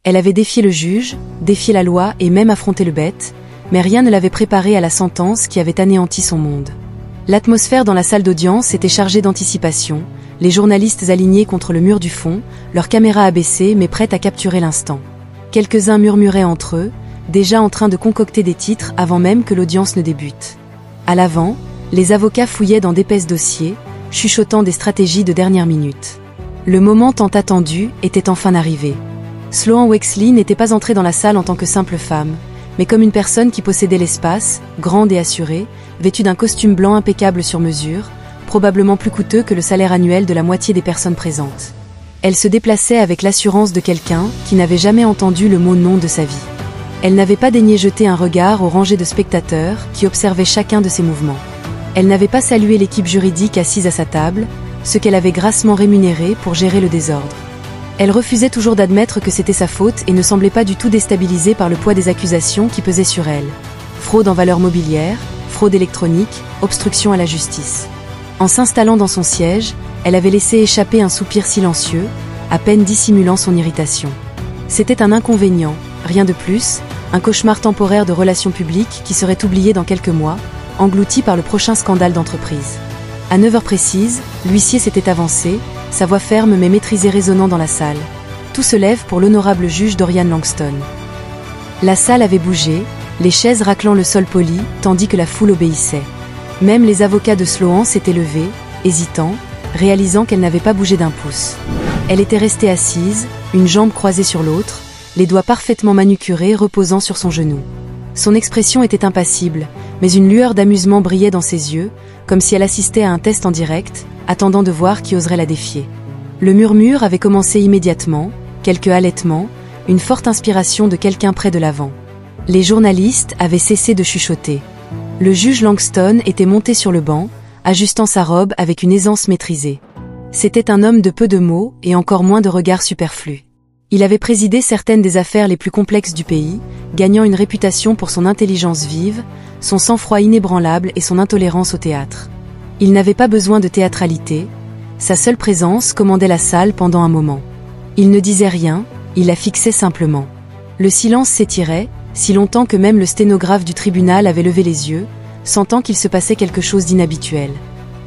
Elle avait défié le juge, défié la loi et même affronté le bête, mais rien ne l'avait préparée à la sentence qui avait anéanti son monde. L'atmosphère dans la salle d'audience était chargée d'anticipation, les journalistes alignés contre le mur du fond, leurs caméras abaissées mais prêtes à capturer l'instant. Quelques-uns murmuraient entre eux, déjà en train de concocter des titres avant même que l'audience ne débute. À l'avant, les avocats fouillaient dans d'épaisses dossiers, chuchotant des stratégies de dernière minute. Le moment tant attendu était enfin arrivé. Sloan Wexley n'était pas entrée dans la salle en tant que simple femme, mais comme une personne qui possédait l'espace, grande et assurée, vêtue d'un costume blanc impeccable sur mesure, probablement plus coûteux que le salaire annuel de la moitié des personnes présentes. Elle se déplaçait avec l'assurance de quelqu'un qui n'avait jamais entendu le mot non de sa vie. Elle n'avait pas daigné jeter un regard aux rangées de spectateurs qui observaient chacun de ses mouvements. Elle n'avait pas salué l'équipe juridique assise à sa table, ce qu'elle avait grassement rémunéré pour gérer le désordre. Elle refusait toujours d'admettre que c'était sa faute et ne semblait pas du tout déstabilisée par le poids des accusations qui pesaient sur elle. Fraude en valeurs mobilières, fraude électronique, obstruction à la justice. En s'installant dans son siège, elle avait laissé échapper un soupir silencieux, à peine dissimulant son irritation. C'était un inconvénient, rien de plus, un cauchemar temporaire de relations publiques qui serait oublié dans quelques mois, englouti par le prochain scandale d'entreprise. À 9 heures précises, l'huissier s'était avancé, sa voix ferme mais maîtrisée résonnant dans la salle. Tout se lève pour l'honorable juge Dorian Langston. La salle avait bougé, les chaises raclant le sol poli, tandis que la foule obéissait. Même les avocats de Sloan s'étaient levés, hésitants, réalisant qu'elle n'avait pas bougé d'un pouce. Elle était restée assise, une jambe croisée sur l'autre, les doigts parfaitement manucurés reposant sur son genou. Son expression était impassible, mais une lueur d'amusement brillait dans ses yeux, comme si elle assistait à un test en direct, attendant de voir qui oserait la défier. Le murmure avait commencé immédiatement, quelques halètements, une forte inspiration de quelqu'un près de l'avant. Les journalistes avaient cessé de chuchoter. Le juge Langston était monté sur le banc, ajustant sa robe avec une aisance maîtrisée. C'était un homme de peu de mots et encore moins de regards superflus. Il avait présidé certaines des affaires les plus complexes du pays, gagnant une réputation pour son intelligence vive, son sang-froid inébranlable et son intolérance au théâtre. Il n'avait pas besoin de théâtralité, sa seule présence commandait la salle pendant un moment. Il ne disait rien, il la fixait simplement. Le silence s'étirait, si longtemps que même le sténographe du tribunal avait levé les yeux, sentant qu'il se passait quelque chose d'inhabituel.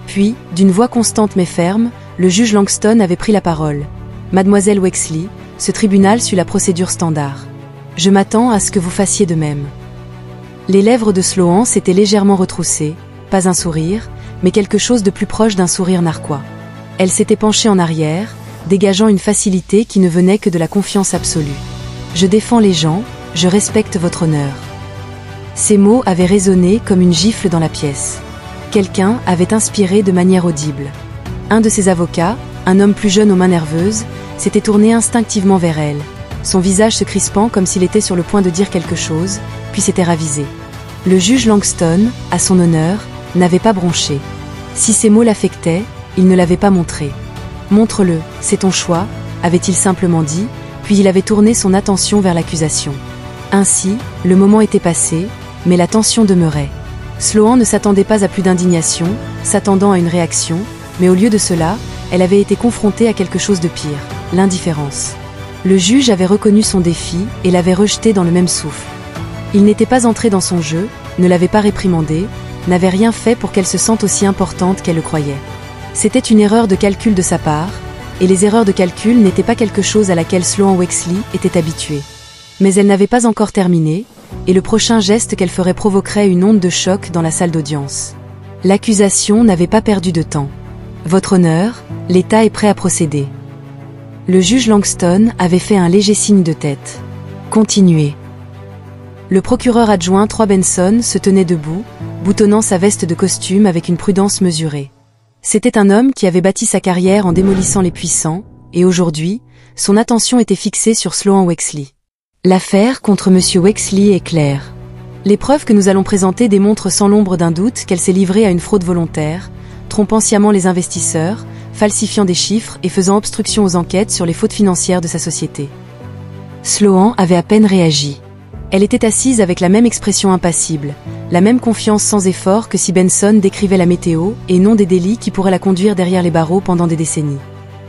Puis, d'une voix constante mais ferme, le juge Langston avait pris la parole. « Mademoiselle Wexley, ce tribunal suit la procédure standard. Je m'attends à ce que vous fassiez de même. » Les lèvres de Sloan s'étaient légèrement retroussées, pas un sourire, mais quelque chose de plus proche d'un sourire narquois. Elle s'était penchée en arrière, dégageant une facilité qui ne venait que de la confiance absolue. « Je défends les gens, je respecte votre honneur. » Ces mots avaient résonné comme une gifle dans la pièce. Quelqu'un avait inspiré de manière audible. Un de ses avocats, un homme plus jeune aux mains nerveuses, s'était tourné instinctivement vers elle, son visage se crispant comme s'il était sur le point de dire quelque chose, puis s'était ravisé. Le juge Langston, à son honneur, n'avait pas bronché. Si ces mots l'affectaient, il ne l'avait pas montré. « Montre-le, c'est ton choix », avait-il simplement dit, puis il avait tourné son attention vers l'accusation. Ainsi, le moment était passé, mais la tension demeurait. Sloan ne s'attendait pas à plus d'indignation, s'attendant à une réaction, mais au lieu de cela, elle avait été confrontée à quelque chose de pire, l'indifférence. Le juge avait reconnu son défi et l'avait rejeté dans le même souffle. Il n'était pas entré dans son jeu, ne l'avait pas réprimandée, n'avait rien fait pour qu'elle se sente aussi importante qu'elle le croyait. C'était une erreur de calcul de sa part, et les erreurs de calcul n'étaient pas quelque chose à laquelle Sloan Wexley était habituée. Mais elle n'avait pas encore terminé, et le prochain geste qu'elle ferait provoquerait une onde de choc dans la salle d'audience. L'accusation n'avait pas perdu de temps. « Votre honneur, l'État est prêt à procéder. » Le juge Langston avait fait un léger signe de tête. « Continuez. » Le procureur adjoint Troy Benson se tenait debout, boutonnant sa veste de costume avec une prudence mesurée. C'était un homme qui avait bâti sa carrière en démolissant les puissants, et aujourd'hui, son attention était fixée sur Sloan Wexley. L'affaire contre M. Wexley est claire. Les preuves que nous allons présenter démontrent sans l'ombre d'un doute qu'elle s'est livrée à une fraude volontaire, trompant sciemment les investisseurs, falsifiant des chiffres et faisant obstruction aux enquêtes sur les fautes financières de sa société. Sloan avait à peine réagi. Elle était assise avec la même expression impassible, la même confiance sans effort que si Benson décrivait la météo et non des délits qui pourraient la conduire derrière les barreaux pendant des décennies.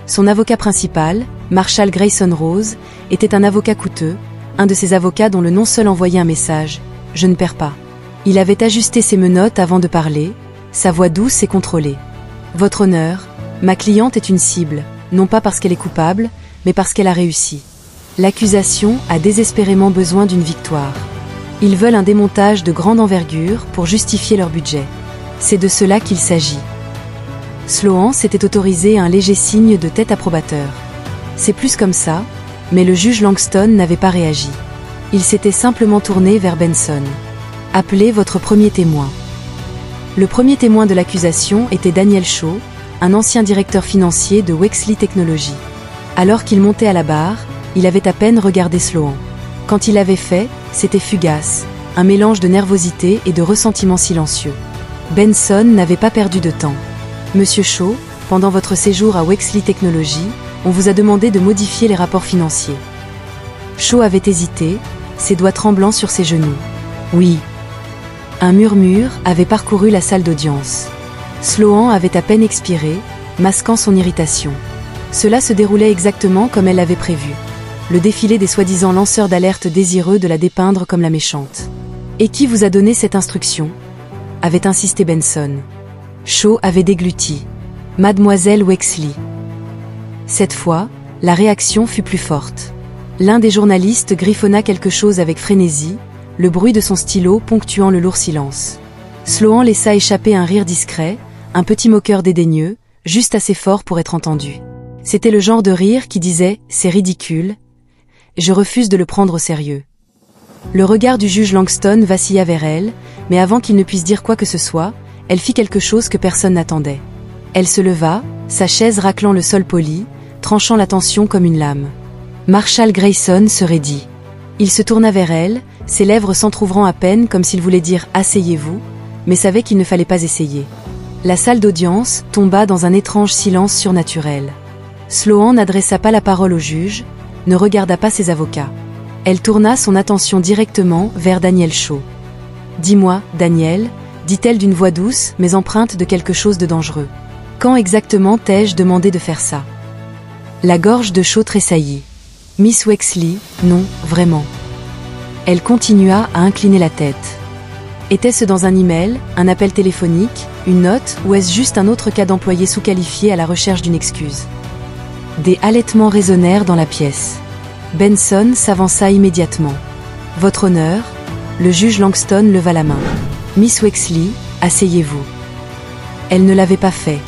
Son avocat principal, Marshall Grayson Rose, était un avocat coûteux, un de ces avocats dont le nom seul envoyait un message « Je ne perds pas ». Il avait ajusté ses menottes avant de parler, sa voix douce et contrôlée. « Votre honneur, ma cliente est une cible, non pas parce qu'elle est coupable, mais parce qu'elle a réussi. L'accusation a désespérément besoin d'une victoire. Ils veulent un démontage de grande envergure pour justifier leur budget. C'est de cela qu'il s'agit. » Sloan s'était autorisé un léger signe de tête approbateur. C'est plus comme ça, mais le juge Langston n'avait pas réagi. Il s'était simplement tourné vers Benson. « Appelez votre premier témoin. » Le premier témoin de l'accusation était Daniel Shaw, un ancien directeur financier de Wexley Technology. Alors qu'il montait à la barre, il avait à peine regardé Sloan. Quand il l'avait fait, c'était fugace, un mélange de nervosité et de ressentiment silencieux. Benson n'avait pas perdu de temps. « Monsieur Shaw, pendant votre séjour à Wexley Technology, on vous a demandé de modifier les rapports financiers. » Shaw avait hésité, ses doigts tremblants sur ses genoux. « Oui. » Un murmure avait parcouru la salle d'audience. Sloan avait à peine expiré, masquant son irritation. Cela se déroulait exactement comme elle l'avait prévu. Le défilé des soi-disant lanceurs d'alerte désireux de la dépeindre comme la méchante. « Et qui vous a donné cette instruction ?» avait insisté Benson. Shaw avait dégluti. « Mademoiselle Wexley. » Cette fois, la réaction fut plus forte. L'un des journalistes griffonna quelque chose avec frénésie, le bruit de son stylo ponctuant le lourd silence. Sloan laissa échapper un rire discret, un petit moqueur dédaigneux, juste assez fort pour être entendu. C'était le genre de rire qui disait « c'est ridicule, je refuse de le prendre au sérieux ». Le regard du juge Langston vacilla vers elle, mais avant qu'il ne puisse dire quoi que ce soit, elle fit quelque chose que personne n'attendait. Elle se leva, sa chaise raclant le sol poli, tranchant la tension comme une lame. Marshall Grayson se raidit. Il se tourna vers elle, ses lèvres s'entr'ouvrant à peine comme s'il voulait dire « asseyez-vous », mais savait qu'il ne fallait pas essayer. La salle d'audience tomba dans un étrange silence surnaturel. Sloan n'adressa pas la parole au juge, ne regarda pas ses avocats. Elle tourna son attention directement vers Daniel Shaw. « Dis-moi, Daniel », dit-elle d'une voix douce mais empreinte de quelque chose de dangereux. « Quand exactement t'ai-je demandé de faire ça ?» La gorge de Shaw tressaillit. « Miss Wexley, non, vraiment. » Elle continua à incliner la tête. Était-ce dans un email, un appel téléphonique, une note, ou est-ce juste un autre cas d'employé sous-qualifié à la recherche d'une excuse? Des halètements résonnèrent dans la pièce. Benson s'avança immédiatement. « Votre honneur ?» Le juge Langston leva la main. « Miss Wexley, asseyez-vous. » Elle ne l'avait pas fait.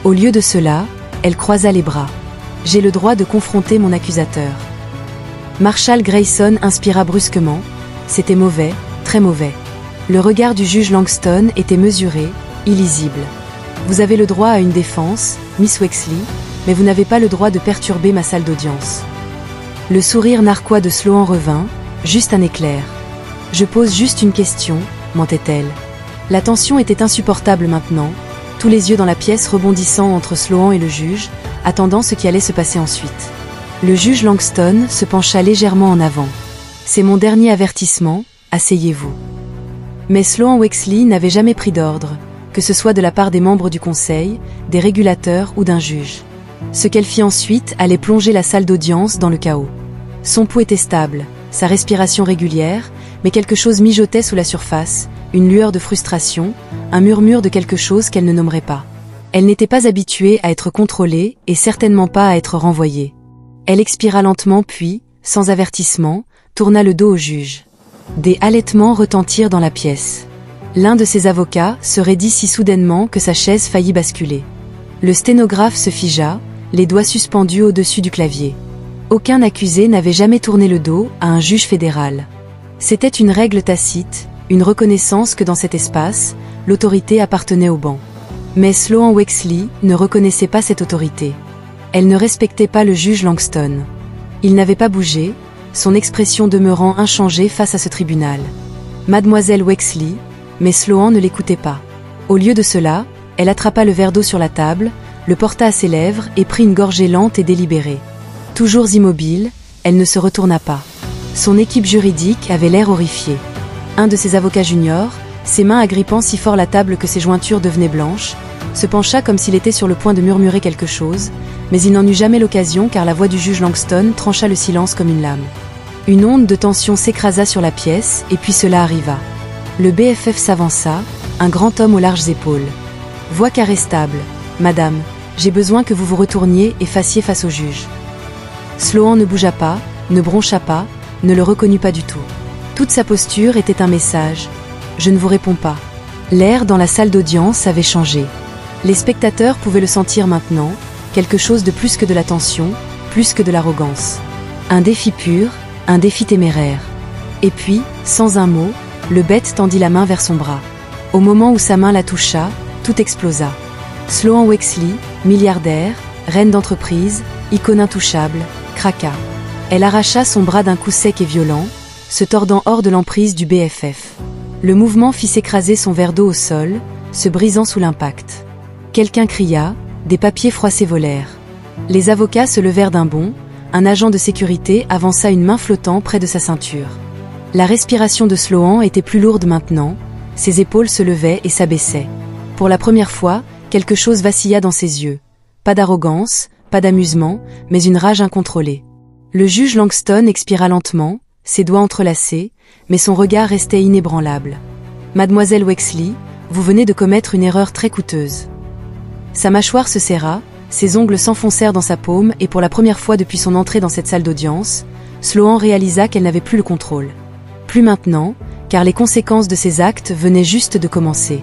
Au lieu de cela, elle croisa les bras. « J'ai le droit de confronter mon accusateur. » Marshall Grayson inspira brusquement. C'était mauvais, très mauvais. Le regard du juge Langston était mesuré, illisible. « Vous avez le droit à une défense, Miss Wexley, mais vous n'avez pas le droit de perturber ma salle d'audience. » Le sourire narquois de Sloan revint, juste un éclair. « Je pose juste une question, » mentait-elle. La tension était insupportable maintenant, tous les yeux dans la pièce rebondissant entre Sloan et le juge, attendant ce qui allait se passer ensuite. Le juge Langston se pencha légèrement en avant. « C'est mon dernier avertissement, asseyez-vous. » Mais Sloan Wexley n'avait jamais pris d'ordre, que ce soit de la part des membres du conseil, des régulateurs ou d'un juge. Ce qu'elle fit ensuite allait plonger la salle d'audience dans le chaos. Son pouls était stable, sa respiration régulière, mais quelque chose mijotait sous la surface, une lueur de frustration, un murmure de quelque chose qu'elle ne nommerait pas. Elle n'était pas habituée à être contrôlée et certainement pas à être renvoyée. Elle expira lentement puis, sans avertissement, tourna le dos au juge. Des halètements retentirent dans la pièce. L'un de ses avocats se raidit si soudainement que sa chaise faillit basculer. Le sténographe se figea, les doigts suspendus au-dessus du clavier. Aucun accusé n'avait jamais tourné le dos à un juge fédéral. C'était une règle tacite, une reconnaissance que dans cet espace, l'autorité appartenait au banc. Mais Sloan Wexley ne reconnaissait pas cette autorité. Elle ne respectait pas le juge Langston. Il n'avait pas bougé, son expression demeurant inchangée face à ce tribunal. Mademoiselle Wexley, mais Sloan ne l'écoutait pas. Au lieu de cela, elle attrapa le verre d'eau sur la table, le porta à ses lèvres et prit une gorgée lente et délibérée. Toujours immobile, elle ne se retourna pas. Son équipe juridique avait l'air horrifiée. Un de ses avocats juniors, ses mains agrippant si fort la table que ses jointures devenaient blanches, se pencha comme s'il était sur le point de murmurer quelque chose, mais il n'en eut jamais l'occasion car la voix du juge Langston trancha le silence comme une lame. Une onde de tension s'écrasa sur la pièce, et puis cela arriva. Le BFF s'avança, un grand homme aux larges épaules. Voix carrée stable. « Madame, j'ai besoin que vous vous retourniez et fassiez face au juge. » Sloan ne bougea pas, ne broncha pas, ne le reconnut pas du tout. Toute sa posture était un message. « Je ne vous réponds pas. » L'air dans la salle d'audience avait changé. Les spectateurs pouvaient le sentir maintenant, quelque chose de plus que de la tension, plus que de l'arrogance. Un défi pur, un défi téméraire. Et puis, sans un mot, le bête tendit la main vers son bras. Au moment où sa main la toucha, tout explosa. Sloan Wexley, milliardaire, reine d'entreprise, icône intouchable, craqua. Elle arracha son bras d'un coup sec et violent, se tordant hors de l'emprise du BFF. Le mouvement fit s'écraser son verre d'eau au sol, se brisant sous l'impact. Quelqu'un cria, des papiers froissés volèrent. Les avocats se levèrent d'un bond, un agent de sécurité avança une main flottant près de sa ceinture. La respiration de Sloan était plus lourde maintenant, ses épaules se levaient et s'abaissaient. Pour la première fois, quelque chose vacilla dans ses yeux. Pas d'arrogance, pas d'amusement, mais une rage incontrôlée. Le juge Langston expira lentement, ses doigts entrelacés, mais son regard restait inébranlable. « Mademoiselle Wexley, vous venez de commettre une erreur très coûteuse. » Sa mâchoire se serra, ses ongles s'enfoncèrent dans sa paume et pour la première fois depuis son entrée dans cette salle d'audience, Sloan réalisa qu'elle n'avait plus le contrôle. Plus maintenant, car les conséquences de ses actes venaient juste de commencer.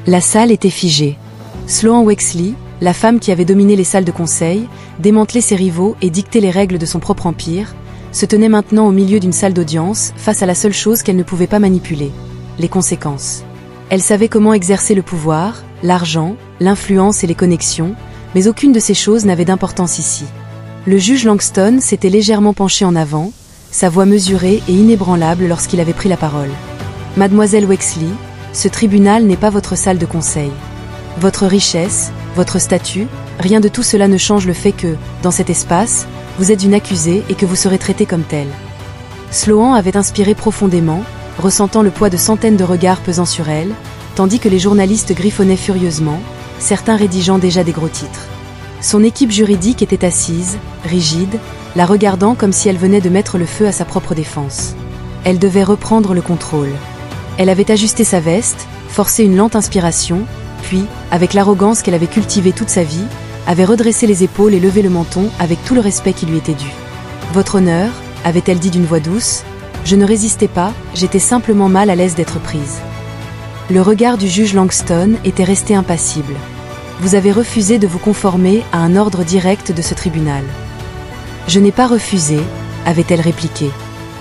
La salle était figée. Sloan Wexley, la femme qui avait dominé les salles de conseil, démantelé ses rivaux et dicté les règles de son propre empire, se tenait maintenant au milieu d'une salle d'audience face à la seule chose qu'elle ne pouvait pas manipuler, les conséquences. Elle savait comment exercer le pouvoir, l'argent, l'influence et les connexions, mais aucune de ces choses n'avait d'importance ici. Le juge Langston s'était légèrement penché en avant, sa voix mesurée et inébranlable lorsqu'il avait pris la parole. « Mademoiselle Wexley, ce tribunal n'est pas votre salle de conseil. Votre richesse, votre statut, rien de tout cela ne change le fait que, dans cet espace, vous êtes une accusée et que vous serez traitée comme telle. » Sloan avait inspiré profondément, ressentant le poids de centaines de regards pesant sur elle, tandis que les journalistes griffonnaient furieusement, certains rédigeant déjà des gros titres. Son équipe juridique était assise, rigide, la regardant comme si elle venait de mettre le feu à sa propre défense. Elle devait reprendre le contrôle. Elle avait ajusté sa veste, forcé une lente inspiration, puis, avec l'arrogance qu'elle avait cultivée toute sa vie, avait redressé les épaules et levé le menton avec tout le respect qui lui était dû. « Votre honneur » avait-elle dit d'une voix douce, « je ne résistais pas, j'étais simplement mal à l'aise d'être prise. » Le regard du juge Langston était resté impassible. « Vous avez refusé de vous conformer à un ordre direct de ce tribunal. »« Je n'ai pas refusé, » avait-elle répliqué.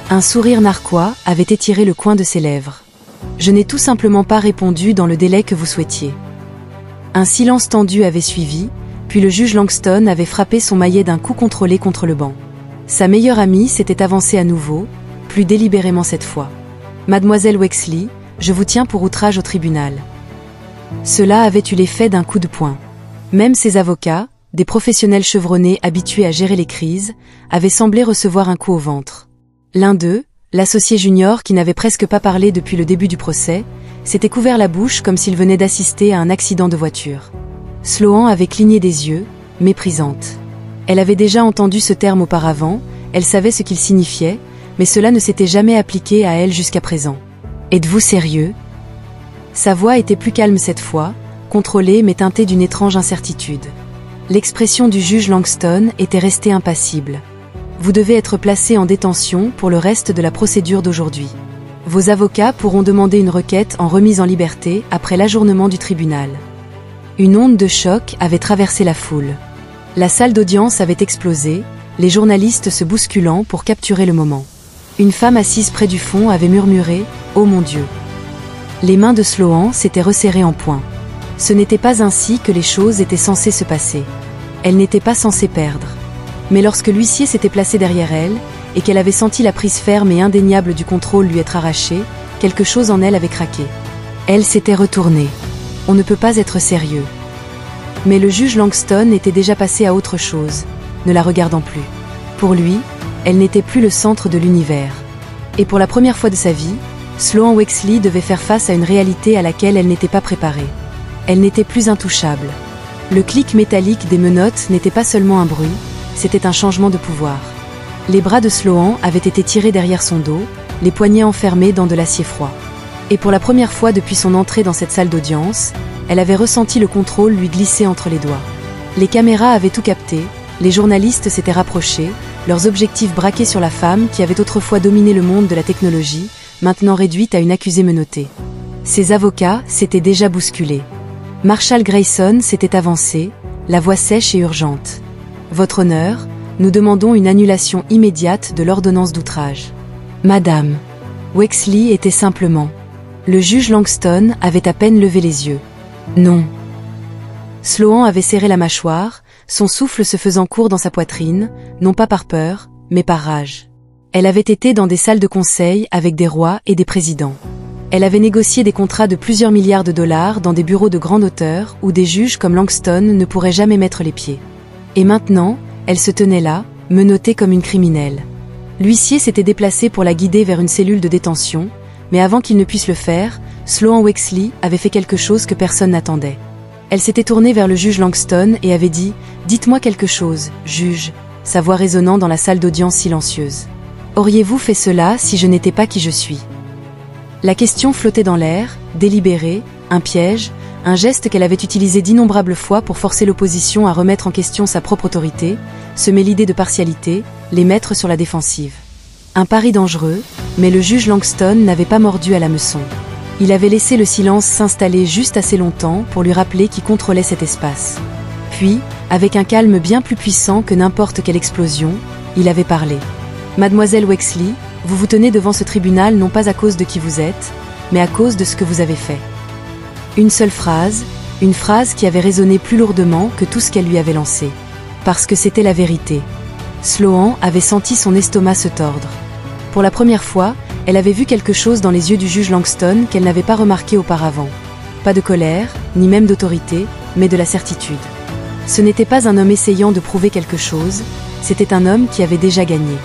Un sourire narquois avait étiré le coin de ses lèvres. « Je n'ai tout simplement pas répondu dans le délai que vous souhaitiez. » Un silence tendu avait suivi, puis le juge Langston avait frappé son maillet d'un coup contrôlé contre le banc. Sa meilleure amie s'était avancée à nouveau, plus délibérément cette fois. « Mademoiselle Wexley, je vous tiens pour outrage au tribunal. » Cela avait eu l'effet d'un coup de poing. Même ses avocats, des professionnels chevronnés habitués à gérer les crises, avaient semblé recevoir un coup au ventre. L'un d'eux, l'associé junior qui n'avait presque pas parlé depuis le début du procès, s'était couvert la bouche comme s'il venait d'assister à un accident de voiture. Sloan avait cligné des yeux, méprisante. Elle avait déjà entendu ce terme auparavant, elle savait ce qu'il signifiait, mais cela ne s'était jamais appliqué à elle jusqu'à présent. « Êtes-vous sérieux ?» Sa voix était plus calme cette fois, contrôlée mais teintée d'une étrange incertitude. L'expression du juge Langston était restée impassible. « Vous devez être placé en détention pour le reste de la procédure d'aujourd'hui. Vos avocats pourront demander une requête en remise en liberté après l'ajournement du tribunal. » Une onde de choc avait traversé la foule. La salle d'audience avait explosé, les journalistes se bousculant pour capturer le moment. Une femme assise près du fond avait murmuré « Oh mon Dieu !» Les mains de Sloan s'étaient resserrées en poing. Ce n'était pas ainsi que les choses étaient censées se passer. Elle n'était pas censée perdre. Mais lorsque l'huissier s'était placé derrière elle, et qu'elle avait senti la prise ferme et indéniable du contrôle lui être arrachée, quelque chose en elle avait craqué. Elle s'était retournée. On ne peut pas être sérieux. Mais le juge Langston était déjà passé à autre chose, ne la regardant plus. Pour lui, elle n'était plus le centre de l'univers. Et pour la première fois de sa vie, Sloan Wexley devait faire face à une réalité à laquelle elle n'était pas préparée. Elle n'était plus intouchable. Le clic métallique des menottes n'était pas seulement un bruit, c'était un changement de pouvoir. Les bras de Sloan avaient été tirés derrière son dos, les poignets enfermés dans de l'acier froid. Et pour la première fois depuis son entrée dans cette salle d'audience, elle avait ressenti le contrôle lui glisser entre les doigts. Les caméras avaient tout capté, les journalistes s'étaient rapprochés, leurs objectifs braqués sur la femme qui avait autrefois dominé le monde de la technologie, maintenant réduite à une accusée menottée. Ses avocats s'étaient déjà bousculés. Marshall Grayson s'était avancé, la voix sèche et urgente. « Votre honneur, nous demandons une annulation immédiate de l'ordonnance d'outrage. » Madame. Wexley était simplement. Le juge Langston avait à peine levé les yeux. Non. Sloan avait serré la mâchoire, son souffle se faisant court dans sa poitrine, non pas par peur, mais par rage. Elle avait été dans des salles de conseil avec des rois et des présidents. Elle avait négocié des contrats de plusieurs milliards de dollars dans des bureaux de grande hauteur où des juges comme Langston ne pourraient jamais mettre les pieds. Et maintenant, elle se tenait là, menottée comme une criminelle. L'huissier s'était déplacé pour la guider vers une cellule de détention, mais avant qu'il ne puisse le faire, Sloan Wexley avait fait quelque chose que personne n'attendait. Elle s'était tournée vers le juge Langston et avait dit « Dites-moi quelque chose, juge », sa voix résonnant dans la salle d'audience silencieuse. « Auriez-vous fait cela si je n'étais pas qui je suis ?» La question flottait dans l'air, délibérée, un piège, un geste qu'elle avait utilisé d'innombrables fois pour forcer l'opposition à remettre en question sa propre autorité, semer l'idée de partialité, les mettre sur la défensive. Un pari dangereux, mais le juge Langston n'avait pas mordu à l'hameçon. Il avait laissé le silence s'installer juste assez longtemps pour lui rappeler qui contrôlait cet espace. Puis, avec un calme bien plus puissant que n'importe quelle explosion, il avait parlé. « Mademoiselle Wexley, vous vous tenez devant ce tribunal non pas à cause de qui vous êtes, mais à cause de ce que vous avez fait. » Une seule phrase, une phrase qui avait résonné plus lourdement que tout ce qu'elle lui avait lancé. Parce que c'était la vérité. Sloan avait senti son estomac se tordre. Pour la première fois, elle avait vu quelque chose dans les yeux du juge Langston qu'elle n'avait pas remarqué auparavant. Pas de colère, ni même d'autorité, mais de la certitude. Ce n'était pas un homme essayant de prouver quelque chose, c'était un homme qui avait déjà gagné.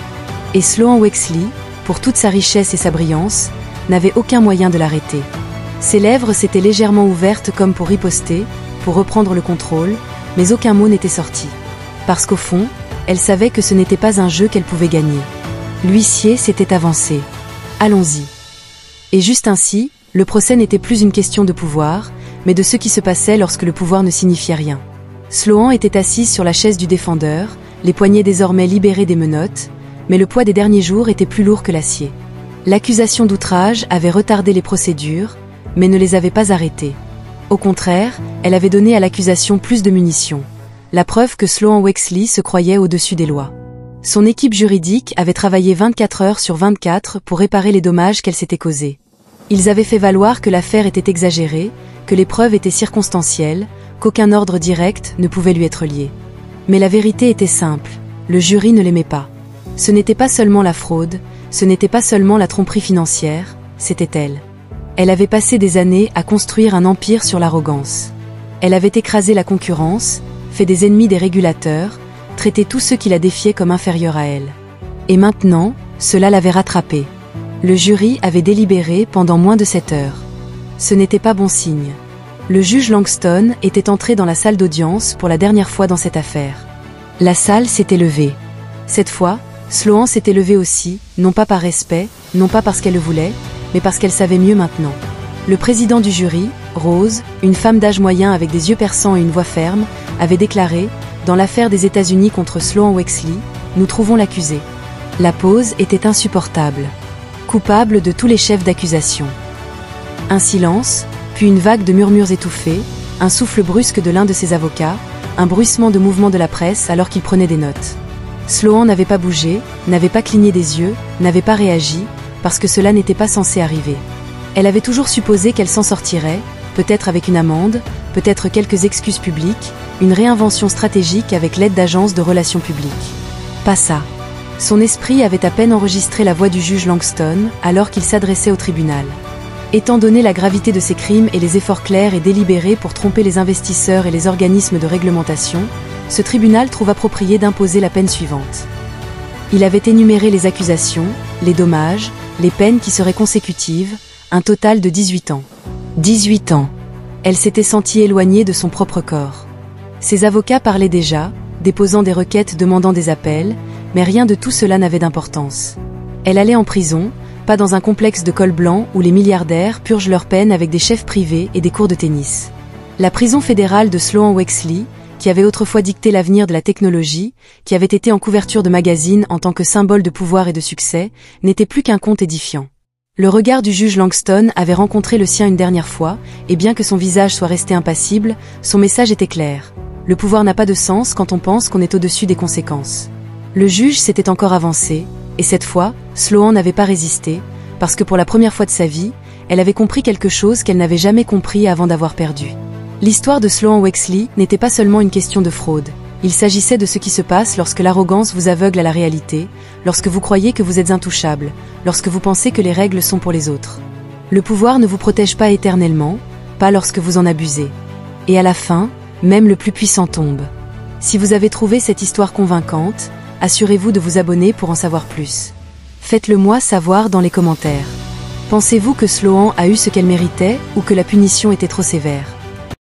Et Sloan Wexley, pour toute sa richesse et sa brillance, n'avait aucun moyen de l'arrêter. Ses lèvres s'étaient légèrement ouvertes comme pour riposter, pour reprendre le contrôle, mais aucun mot n'était sorti. Parce qu'au fond, elle savait que ce n'était pas un jeu qu'elle pouvait gagner. L'huissier s'était avancé. Allons-y. Et juste ainsi, le procès n'était plus une question de pouvoir, mais de ce qui se passait lorsque le pouvoir ne signifiait rien. Sloan était assise sur la chaise du défendeur, les poignets désormais libérés des menottes, mais le poids des derniers jours était plus lourd que l'acier. L'accusation d'outrage avait retardé les procédures, mais ne les avait pas arrêtées. Au contraire, elle avait donné à l'accusation plus de munitions. La preuve que Sloan Wexley se croyait au-dessus des lois. Son équipe juridique avait travaillé 24 heures sur 24 pour réparer les dommages qu'elle s'était causés. Ils avaient fait valoir que l'affaire était exagérée, que les preuves étaient circonstancielles, qu'aucun ordre direct ne pouvait lui être lié. Mais la vérité était simple, le jury ne l'aimait pas. Ce n'était pas seulement la fraude, ce n'était pas seulement la tromperie financière, c'était elle. Elle avait passé des années à construire un empire sur l'arrogance. Elle avait écrasé la concurrence, fait des ennemis des régulateurs, traité tous ceux qui la défiaient comme inférieurs à elle. Et maintenant, cela l'avait rattrapée. Le jury avait délibéré pendant moins de 7 heures. Ce n'était pas bon signe. Le juge Langston était entré dans la salle d'audience pour la dernière fois dans cette affaire. La salle s'était levée. Cette fois, Sloan s'était levée aussi, non pas par respect, non pas parce qu'elle le voulait, mais parce qu'elle savait mieux maintenant. Le président du jury, Rose, une femme d'âge moyen avec des yeux perçants et une voix ferme, avait déclaré, dans l'affaire des États-Unis contre Sloan Wexley, nous trouvons l'accusé. La pause était insupportable. Coupable de tous les chefs d'accusation. Un silence, puis une vague de murmures étouffés, un souffle brusque de l'un de ses avocats, un bruissement de mouvement de la presse alors qu'il prenait des notes. Sloan n'avait pas bougé, n'avait pas cligné des yeux, n'avait pas réagi, parce que cela n'était pas censé arriver. Elle avait toujours supposé qu'elle s'en sortirait, peut-être avec une amende, peut-être quelques excuses publiques, une réinvention stratégique avec l'aide d'agences de relations publiques. Pas ça. Son esprit avait à peine enregistré la voix du juge Langston alors qu'il s'adressait au tribunal. Étant donné la gravité de ces crimes et les efforts clairs et délibérés pour tromper les investisseurs et les organismes de réglementation, ce tribunal trouve approprié d'imposer la peine suivante. Il avait énuméré les accusations, les dommages, les peines qui seraient consécutives, un total de 18 ans. 18 ans. Elle s'était sentie éloignée de son propre corps. Ses avocats parlaient déjà, déposant des requêtes demandant des appels, mais rien de tout cela n'avait d'importance. Elle allait en prison, pas dans un complexe de col blanc où les milliardaires purgent leur peine avec des chefs privés et des cours de tennis. La prison fédérale de Sloan-Wexley, qui avait autrefois dicté l'avenir de la technologie, qui avait été en couverture de magazines en tant que symbole de pouvoir et de succès, n'était plus qu'un conte édifiant. Le regard du juge Langston avait rencontré le sien une dernière fois, et bien que son visage soit resté impassible, son message était clair. Le pouvoir n'a pas de sens quand on pense qu'on est au-dessus des conséquences. Le juge s'était encore avancé, et cette fois, Sloan n'avait pas résisté, parce que pour la première fois de sa vie, elle avait compris quelque chose qu'elle n'avait jamais compris avant d'avoir perdu. L'histoire de Sloan-Wexley n'était pas seulement une question de fraude. Il s'agissait de ce qui se passe lorsque l'arrogance vous aveugle à la réalité, lorsque vous croyez que vous êtes intouchable, lorsque vous pensez que les règles sont pour les autres. Le pouvoir ne vous protège pas éternellement, pas lorsque vous en abusez. Et à la fin, même le plus puissant tombe. Si vous avez trouvé cette histoire convaincante, assurez-vous de vous abonner pour en savoir plus. Faites-le moi savoir dans les commentaires. Pensez-vous que Sloan a eu ce qu'elle méritait ou que la punition était trop sévère ?